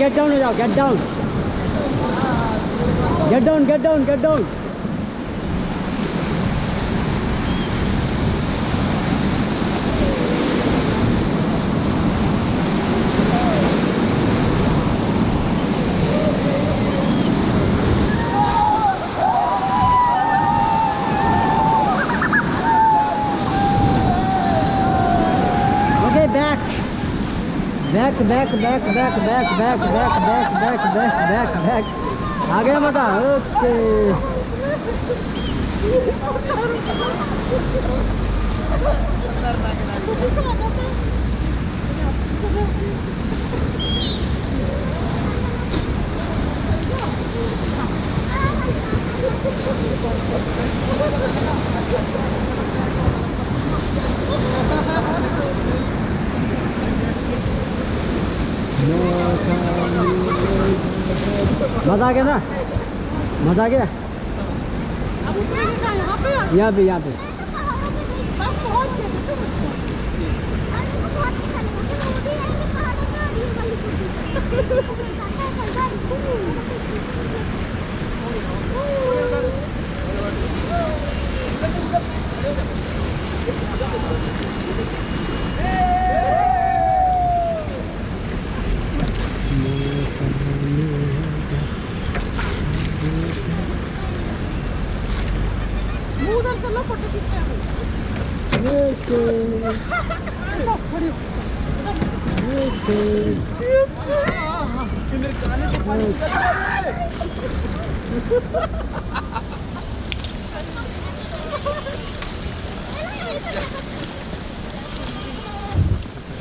Gate down हो जाओ, get down, get down, get down, get down. Back back back back back back back back back back back back आ गया मजा। Okay मजा आ गया ना, मजा आ गया। यहाँ पे, यहाँ पे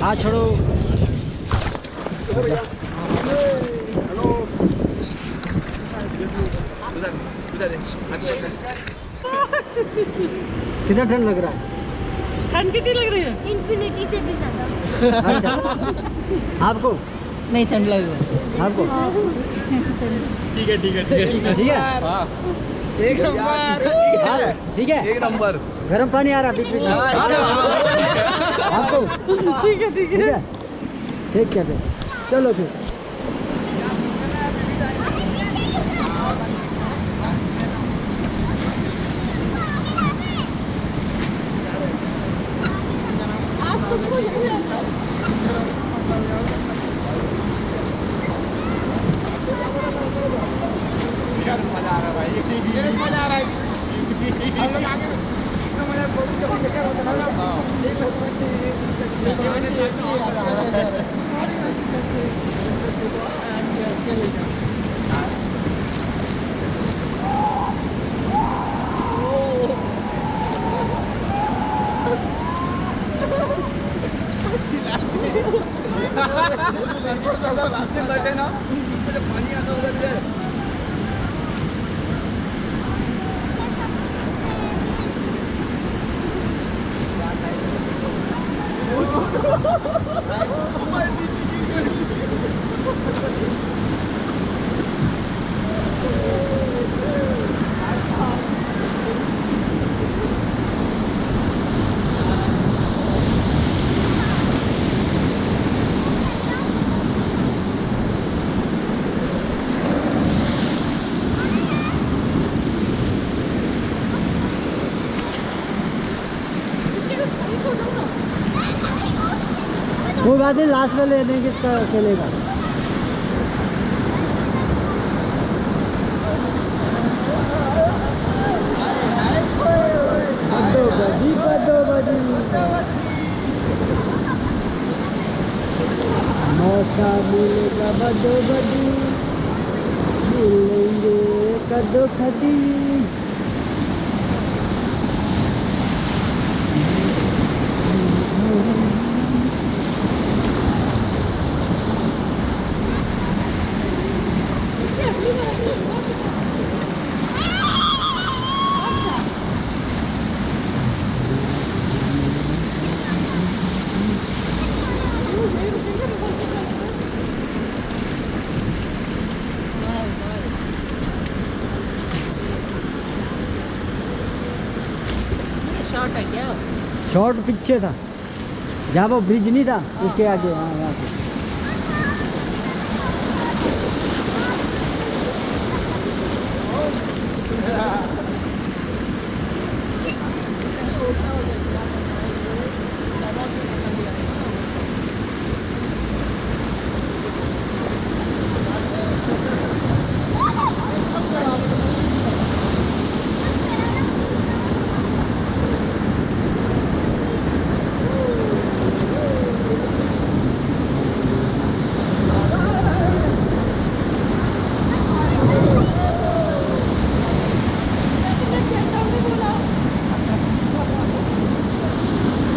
हाँ छोड़ो। कितना ठंड लग रहा है? ठंड कितनी लग रही है? इन्फिनिटी से भी ज्यादा। अच्छा आपको नहीं ठंड लग रही है आपको? ठीक है ठीक है ठीक है ठीक है, हाँ एक नंबर। ठीक है, एक नंबर। गर्म पानी आ रहा बीच बीच में आपको? ठीक है ठीक है। ठीक है फिर चलो फिर। मजा आ रहा है भाई, मजा आ रहा है। हम लोग आगे बैठे ना, पानी आता उधर से। वो बात है, लास्ट में ले देंगे, किसका चलेगा। बदो बदी मौका मिलेगा, बदो बदी मिलेंगे कदो खदी। शॉर्ट है क्या? शॉर्ट पीछे था, जहाँ वो ब्रिज नहीं था उसके आगे। हाँ यहाँ पे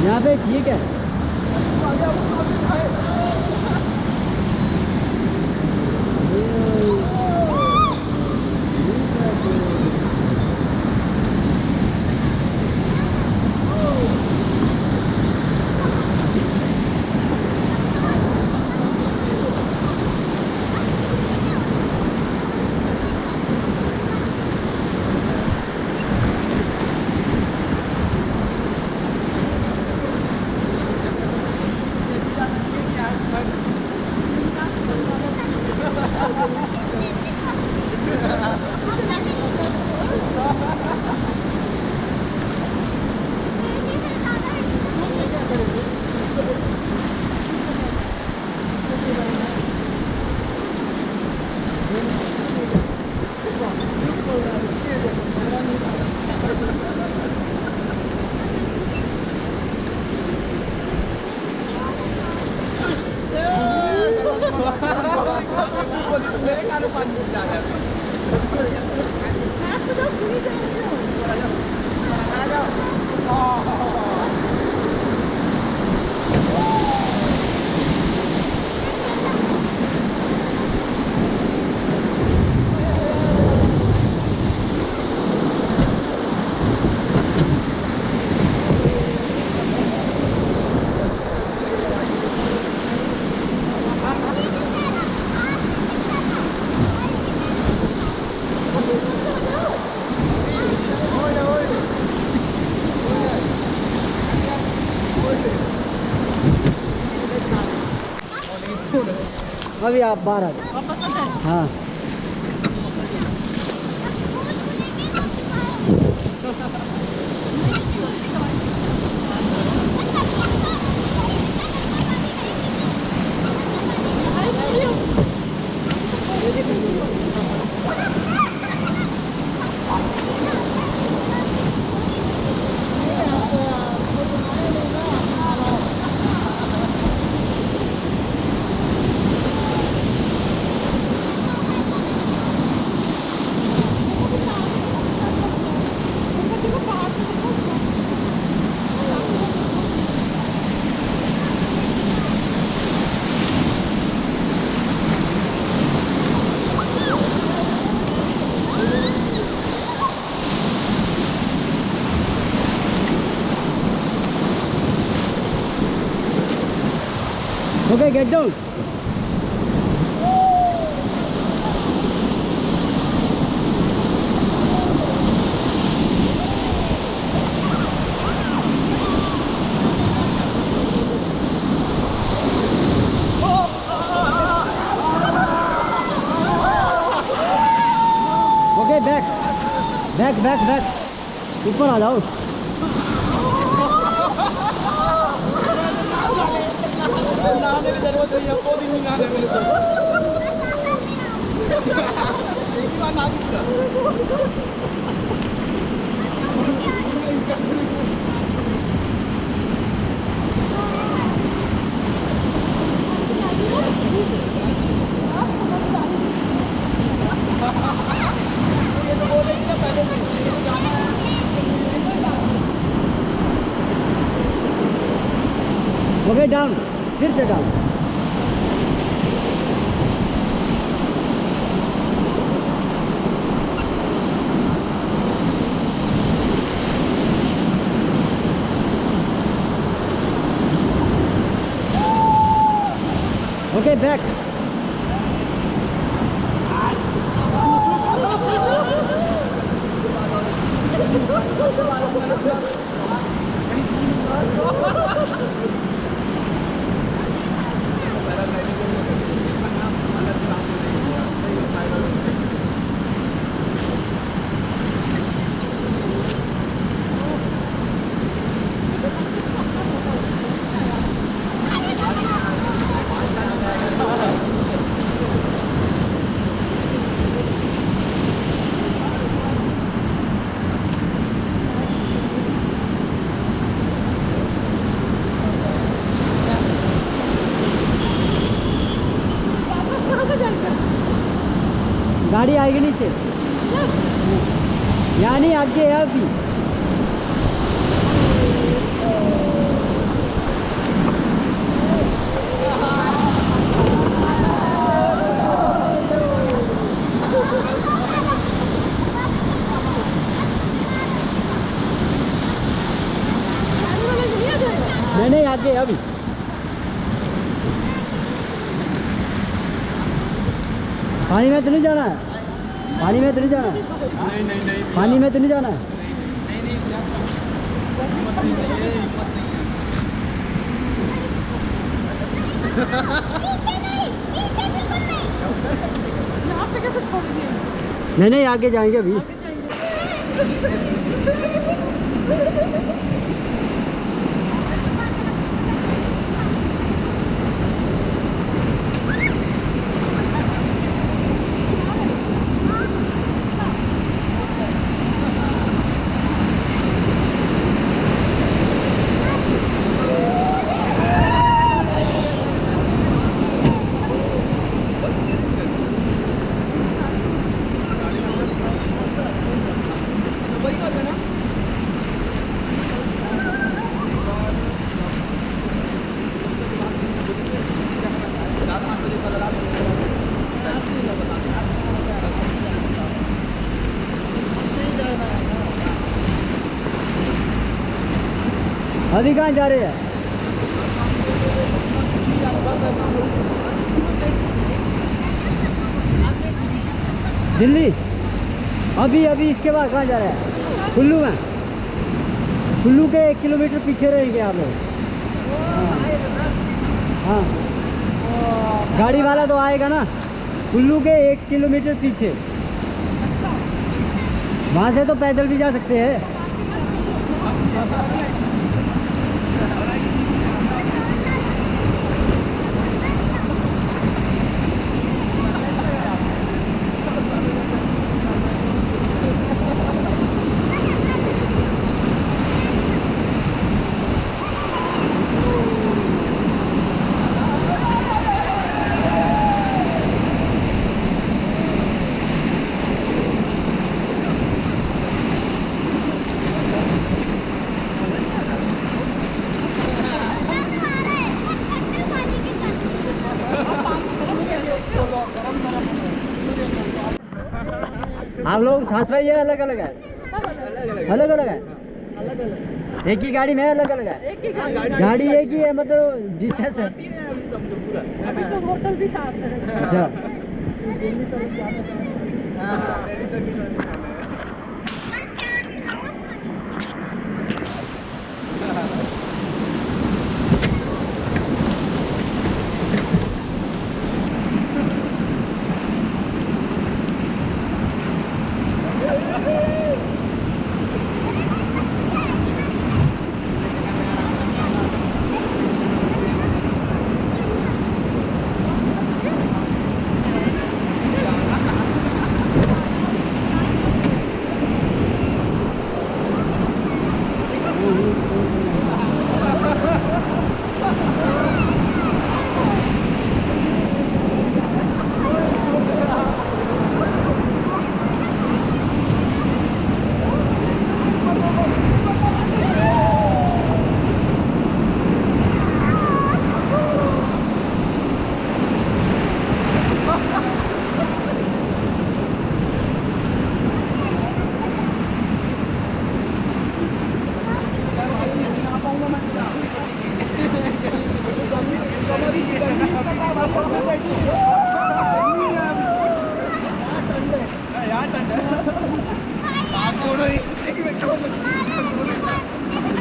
यहाँ पे ठीक है। अभी आप बाहर आ जाओ। हाँ Okay, get down. Okay, back. ऊपर आ जाओ। नहाने की जरूरत नहीं है, कोई नहीं नहाने मेरे को। एक बार नहा दूँगा। ये तो बोलेगी ना पहले जाना है। Okay, down. फिर से डाउन। Okay, back. गाड़ी आएगी नीचे, यानी आगे है अभी। नहीं आगे है अभी। पानी में तो नहीं जाना है, पानी में तो नहीं जाना है, नहीं पानी में तो नहीं जाना है। यहाँ पे कैसे छोड़ेंगे? नहीं आगे जाएंगे अभी। अभी कहाँ जा रहे हैं? दिल्ली। अभी अभी इसके बाद कहाँ जा रहे हैं? कुल्लू में। कुल्लू के 1 किलोमीटर पीछे रहेंगे आप लोग। हाँ गाड़ी वाला तो आएगा ना, कुल्लू के 1 किलोमीटर पीछे। वहाँ से तो पैदल भी जा सकते हैं। आप लोग साथ में ये अलग अलग है? अलग अलग है। एक ही गाड़ी में अलग अलग है? गाड़ी एक ही है मतलब जिच्छा से। अभी तो होटल भी साथ है। अच्छा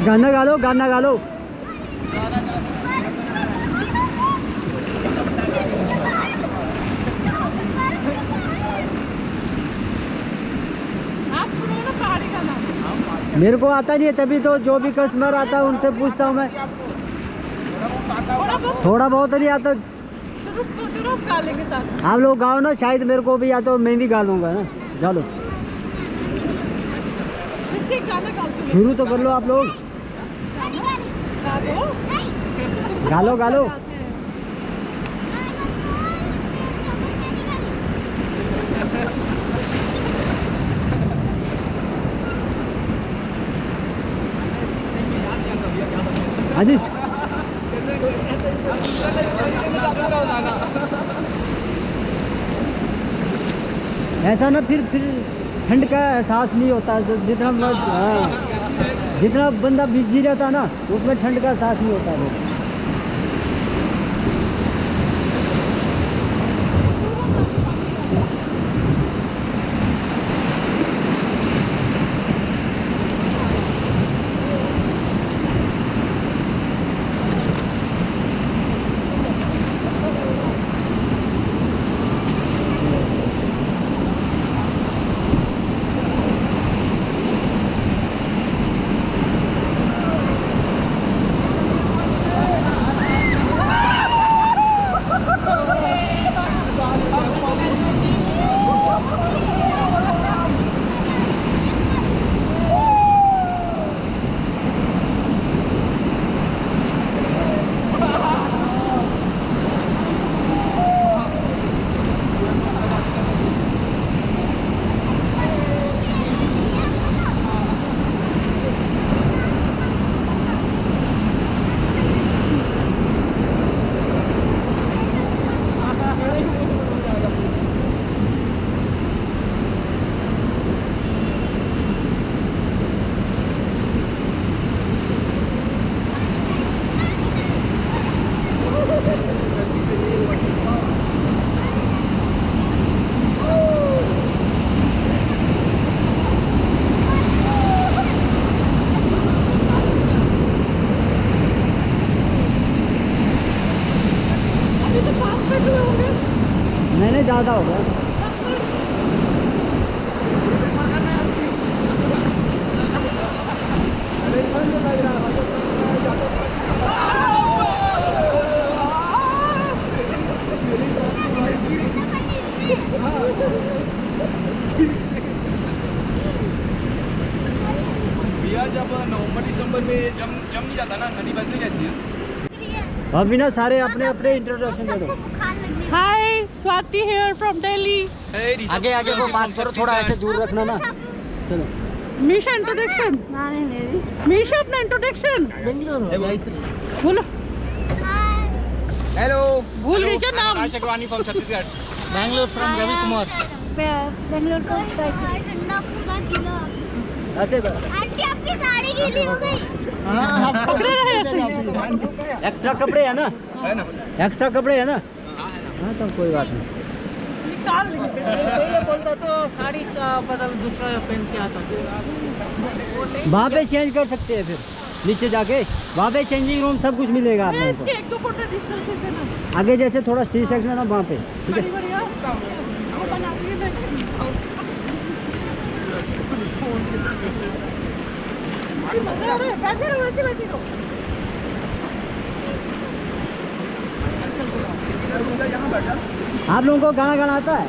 गाना गा लो, गाना गा लो। मेरे को आता नहीं है, तभी तो जो भी कस्टमर आता है उनसे पूछता हूँ मैं। थोड़ा बहुत नहीं आता। आप लोग गाओ ना, शायद मेरे को भी आता हो, मैं भी गा लूँगा ना। गा लो, शुरू तो कर लो आप लोग। गा लो गा लो। अजी ऐसा ना फिर ठंड का एहसास नहीं होता। जितना बंदा बिजी रहता ना उसमें ठंड का एहसास नहीं होता है। मैंने ज़्यादा हो गया। भैया जब नवंबर दिसंबर में जम नहीं जाता ना, नदी बंद नहीं रहती है। अभी ना सारे अपने अपने इंट्रोडक्शन दे दो। Hi, Swati here from Delhi. आगे आगे को पास करो, थोड़ा ऐसे दूर रखना ना। चलो Misha introduction. Misha अपना introduction. बोलो। हेलो, भूल गई क्या नाम? शेखवानी फ्रॉम छत्तीसगढ़। बैंगलोर फ्रॉम रविकुमार। बेंगलोर को ठंडा पूरा गीला। ऐसे आंटी आपकी साड़ी गीली हो गई। पकड़े रहे ऐसे। एक्स्ट्रा कपड़े है ना, है ना? एक्स्ट्रा कपड़े है ना। हाँ तो कोई बात नहीं। निकाल लेंगे। पहले बोलता तो साड़ी का बदल दूसरा पहन के आता। वहाँ पे चेंज कर सकते हैं, फिर नीचे जाके वहाँ पे चेंजिंग रूम सब कुछ मिलेगा आप लोगों इसके एक दो फोटो डिजिटल से देना। को। आगे जैसे थोड़ा स्टेज सेक्शन है ना वहाँ पे, ठीक है। बढ़िया वो बना दिए मैं। बैठे रहो, ऐसे बैठे रहो। आप लोगों को गाना गाना आता है?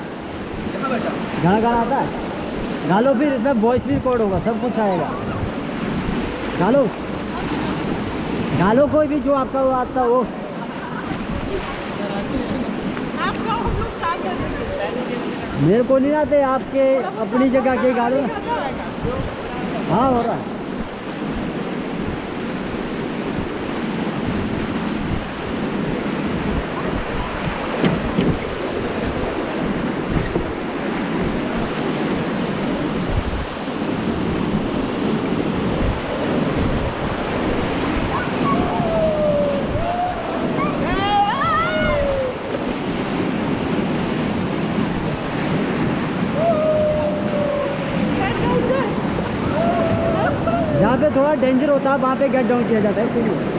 गाना गाना आता है? गा लो, फिर इसमें वॉइस भी रिकॉर्ड होगा, सब कुछ आएगा। गा लो, गा लो कोई भी जो आपका वो आता हो। आप गाओ, हम लोग साथ करेंगे। मेरे को नहीं आते, आपके अपनी जगह के गा लो ना। हाँ हो रहा है। जहाँ पे थोड़ा डेंजर होता है वहाँ पे गेट डाउन किया जाता है, इसलिए।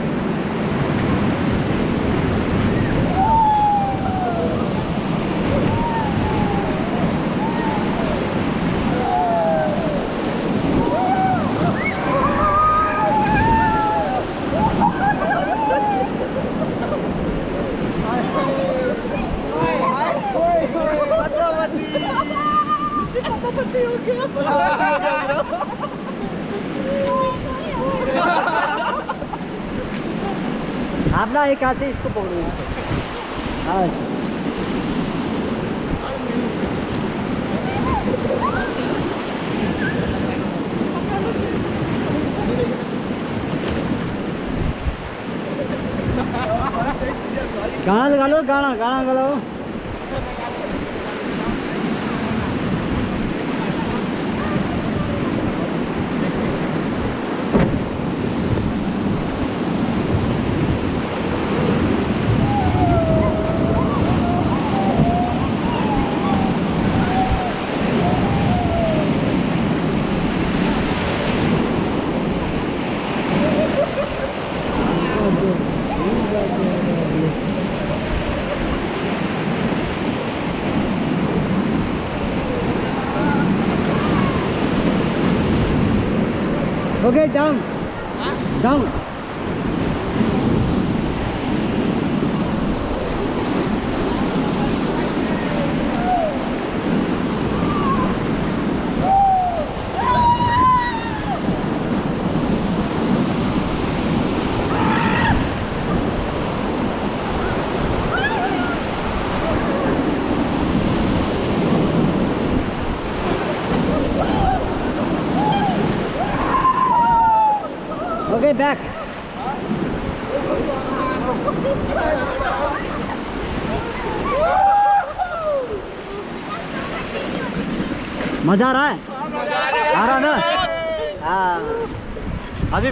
आप ना एक हाथ से इसको पकड़ो, हाँ। गाना लगा लो, गाना गाना लगाओ। Okay, down. Down. Okay, back. मजा आ रहा है? आ रहा ना? हाँ। अभी